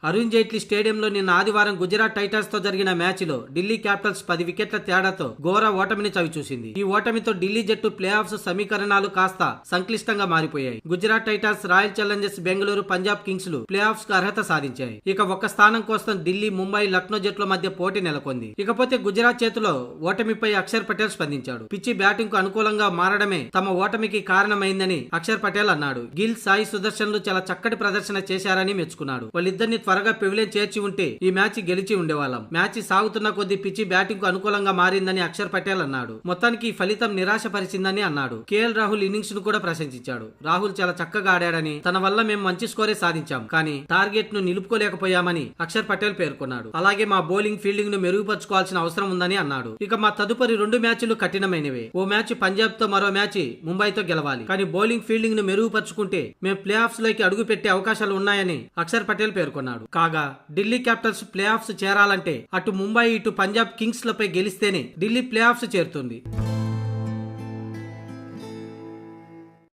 అరుణ్ జైట్లీ స్టేడియంలో నిన్న ఆదివారం గుజరాత్ టైటన్స్ తో జరిగిన మ్యాచ్ లో ఢిల్లీ క్యాపిటల్స్ 10 వికెట్ల తేడాతో ఘోర ఓటమిని చవిచూసింది. ఈ ఓటమితో ఢిల్లీ జట్టు ప్లే ఆఫ్స్ సమీకరణాలు కాస్త సంక్లిష్టంగా మారిపోయాయి. Gujarat Titans, royal Challengers Bengaluru, Punjab Kings లు ప్లే ఆఫ్స్ కు అర్హత సాధించాయి. ఇక ఒక్క స్థానం కోసం ఢిల్లీ, ముంబై, లక్నో జట్ల మధ్య పోటీ నెలకొంది. ఇకపోతే గుజరాత్ చేతిలో ఓటమిపై అక్షర్ పటేల్ స్పందించాడు. పిచ్చి బ్యాటింగ్ కు అనుకూలంగా మారడమే తమ ఓటమికి కారణమైందని అక్షర్ పటేల్ అన్నాడు. గిల్, సాయి సుదర్శన్లు చాలా చక్కటి ప్రదర్శన చేశారని మెచ్చుకున్నాడు. వాళ్ళిద్దరిని త్వరగా పెవిలియన్ చేర్చి ఉంటే ఈ మ్యాచ్ గెలిచి ఉండేవాళ్ళం. మ్యాచ్ సాగుతున్న కొద్ది పిచ్చి బ్యాటింగ్ కు అనుకూలంగా మారిందని అక్షర్ పటేల్ అన్నాడు. మొత్తానికి ఈ ఫలితం నిరాశపరిచిందని అన్నాడు. కేఎల్ రాహుల్ ఇన్నింగ్స్ ను కూడా ప్రశంసించాడు. రాహుల్ చాలా చక్కగా ఆడాడని, తన వల్ల మేము మంచి స్కోరే సాధించాం, కానీ టార్గెట్ ను నిలుపుకోలేకపోయామని అక్షర్ పటేల్ పేర్కొన్నాడు. అలాగే మా బౌలింగ్, ఫీల్డింగ్ ను మెరుగుపరచుకోవాల్సిన అవసరం ఉందని అన్నాడు. ఇక మా తదుపరి 2 మ్యాచ్లు కఠినమైనవే. ఓ మ్యాచ్ పంజాబ్ తో, మరో మ్యాచ్ ముంబైతో గెలవాలి. కానీ బౌలింగ్, ఫీల్డింగ్ ను మెరుగుపరుచుకుంటే మేము ప్లే ఆఫ్స్ లోకి అడుగు పెట్టే అవకాశాలు ఉన్నాయని అక్షర్ పటేల్ పేర్కొన్నాడు. కాగా ఢిల్లీ క్యాపిటల్స్ ప్లే ఆఫ్స్ చేరాలంటే అటు ముంబై, ఇటు పంజాబ్ కింగ్స్ లపై గెలిస్తేనే ఢిల్లీ ప్లే ఆఫ్స్ చేరుతుంది.